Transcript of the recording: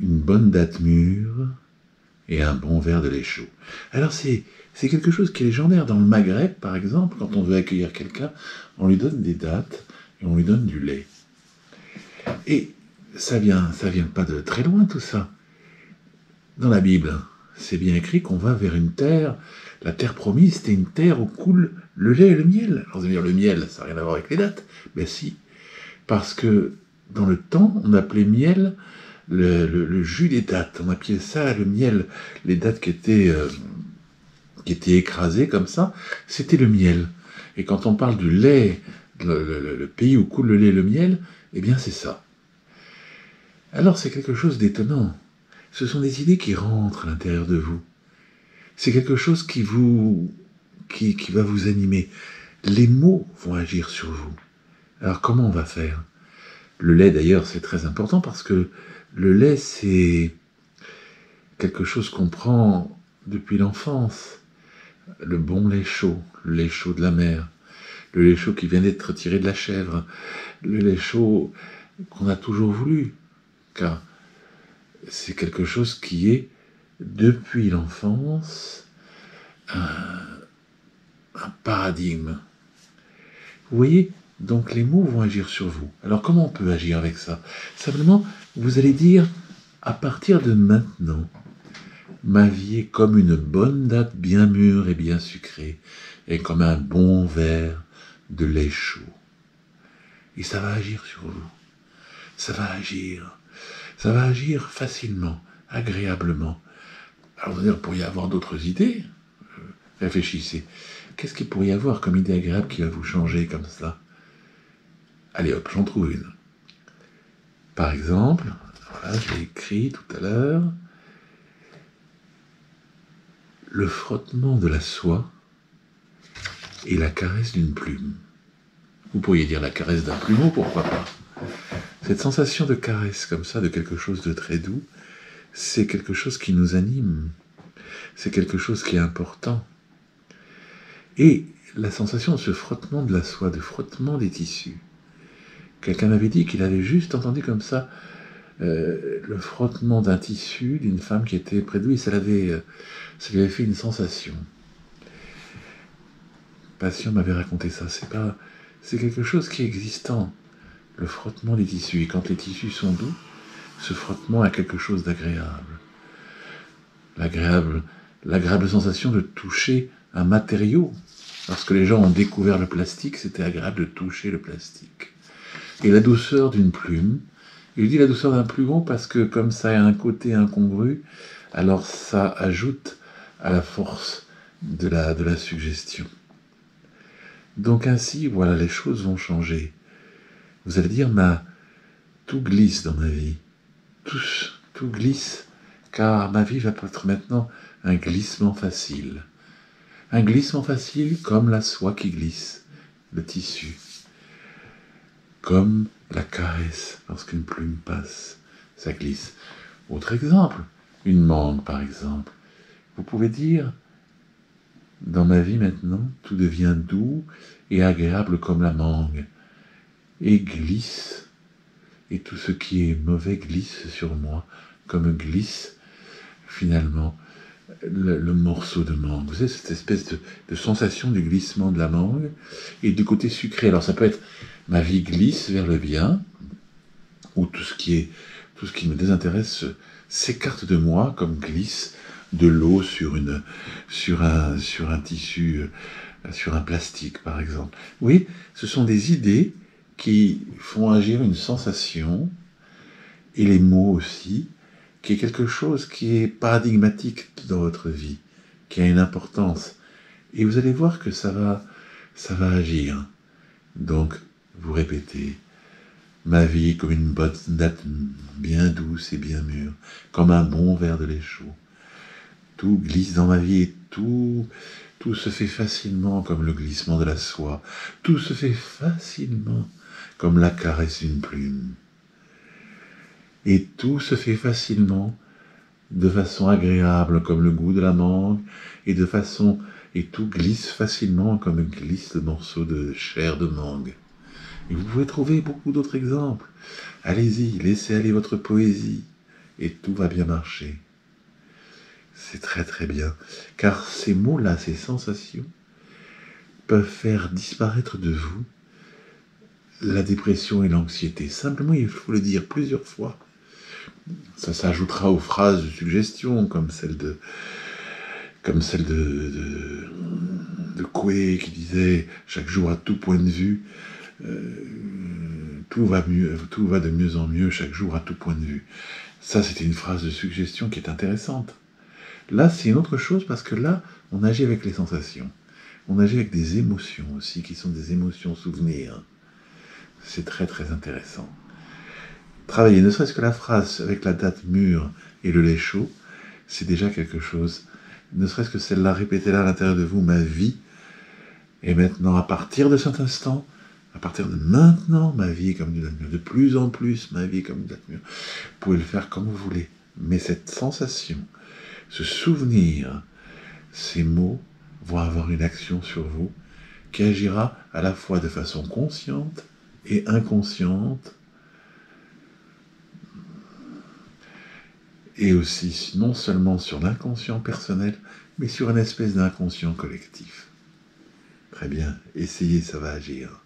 une bonne date mûre et un bon verre de lait chaud. Alors c'est quelque chose qui est légendaire. Dans le Maghreb, par exemple, quand on veut accueillir quelqu'un, on lui donne des dattes et on lui donne du lait. Et ça vient pas de très loin, tout ça. Dans la Bible, c'est bien écrit qu'on va vers une terre, la terre promise, c'était une terre où coule le lait et le miel. Alors vous allez dire, le miel, ça n'a rien à voir avec les dattes. Ben si, parce que dans le temps, on appelait miel le jus des dattes. On appelait ça le miel. Les dattes qui étaient écrasées comme ça, c'était le miel. Et quand on parle du lait, le pays où coule le lait et le miel, eh bien c'est ça. Alors c'est quelque chose d'étonnant. Ce sont des idées qui rentrent à l'intérieur de vous. C'est quelque chose qui va vous animer. Les mots vont agir sur vous. Alors comment on va faire? Le lait d'ailleurs c'est très important parce que le lait c'est quelque chose qu'on prend depuis l'enfance. Le bon lait chaud, le lait chaud de la mère, le lait chaud qui vient d'être tiré de la chèvre, le lait chaud qu'on a toujours voulu, car c'est quelque chose qui est, depuis l'enfance, un paradigme. Vous voyez, donc les mots vont agir sur vous. Alors comment on peut agir avec ça? Simplement, vous allez dire, à partir de maintenant, ma vie est comme une bonne date bien mûre et bien sucrée, et comme un bon verre de lait chaud. Et ça va agir sur vous. Ça va agir facilement, agréablement. Alors vous allez dire, pourriez y avoir d'autres idées? Réfléchissez. Qu'est-ce qu'il pourrait y avoir comme idée agréable qui va vous changer comme ça? Allez hop, j'en trouve une. Par exemple, voilà, je l'ai écrit tout à l'heure, le frottement de la soie et la caresse d'une plume. Vous pourriez dire la caresse d'un plumeau, pourquoi pas? Cette sensation de caresse comme ça, de quelque chose de très doux, c'est quelque chose qui nous anime. C'est quelque chose qui est important. Et la sensation de ce frottement de la soie, de frottement des tissus. Quelqu'un m'avait dit qu'il avait juste entendu comme ça le frottement d'un tissu d'une femme qui était près de lui, ça lui avait fait une sensation. Patient m'avait raconté ça, c'est quelque chose qui est existant, le frottement des tissus. Et quand les tissus sont doux, ce frottement a quelque chose d'agréable. L'agréable sensation de toucher un matériau. Lorsque les gens ont découvert le plastique, c'était agréable de toucher le plastique. Et la douceur d'une plume. Et je dis la douceur d'un plumeau parce que comme ça a un côté incongru, alors ça ajoute à la force de la suggestion. Donc ainsi, voilà, les choses vont changer. Vous allez dire, tout glisse dans ma vie. Tout glisse, car ma vie va être maintenant un glissement facile. Un glissement facile comme la soie qui glisse, le tissu. Comme la caresse, lorsqu'une plume passe, ça glisse. Autre exemple, une mangue par exemple. Vous pouvez dire, dans ma vie maintenant, tout devient doux et agréable comme la mangue, et glisse, et tout ce qui est mauvais glisse sur moi, comme glisse finalement le morceau de mangue. Vous savez, cette espèce de sensation du glissement de la mangue, et du côté sucré. Alors ça peut être, ma vie glisse vers le bien, ou tout ce qui me désintéresse s'écarte de moi, comme glisse de l'eau sur un tissu, sur un plastique par exemple. Oui, ce sont des idées qui font agir une sensation, et les mots aussi, qui est quelque chose qui est paradigmatique dans votre vie, qui a une importance. Et vous allez voir que ça va agir. Donc, vous répétez, ma vie est comme une bonne date bien douce et bien mûre, comme un bon verre de lait chaud. Tout glisse dans ma vie et tout se fait facilement comme le glissement de la soie. Tout se fait facilement comme la caresse d'une plume. Et tout se fait facilement de façon agréable comme le goût de la mangue, et tout glisse facilement comme glisse le morceau de chair de mangue. Et vous pouvez trouver beaucoup d'autres exemples. Allez-y, laissez aller votre poésie. et tout va bien marcher. C'est très très bien, car ces mots-là, ces sensations, peuvent faire disparaître de vous la dépression et l'anxiété. Simplement, il faut le dire plusieurs fois. Ça s'ajoutera aux phrases de suggestion, comme celle de Coué qui disait « Chaque jour à tout point de vue, tout va de mieux en mieux, chaque jour à tout point de vue. » Ça, c'était une phrase de suggestion qui est intéressante. Là, c'est une autre chose parce que là, on agit avec les sensations. On agit avec des émotions aussi, qui sont des émotions souvenirs. C'est très très intéressant. Travailler, ne serait-ce que la phrase avec la date mûre et le lait chaud, c'est déjà quelque chose. Ne serait-ce que celle-là, répétez-la à l'intérieur de vous, ma vie. Et maintenant, à partir de cet instant, à partir de maintenant, ma vie est comme du date mûre. De plus en plus, ma vie est comme du date mûre. Vous pouvez le faire comme vous voulez. Mais cette sensation, ce souvenir, ces mots vont avoir une action sur vous qui agira à la fois de façon consciente et inconsciente, et aussi non seulement sur l'inconscient personnel, mais sur une espèce d'inconscient collectif. Très bien, essayez, ça va agir.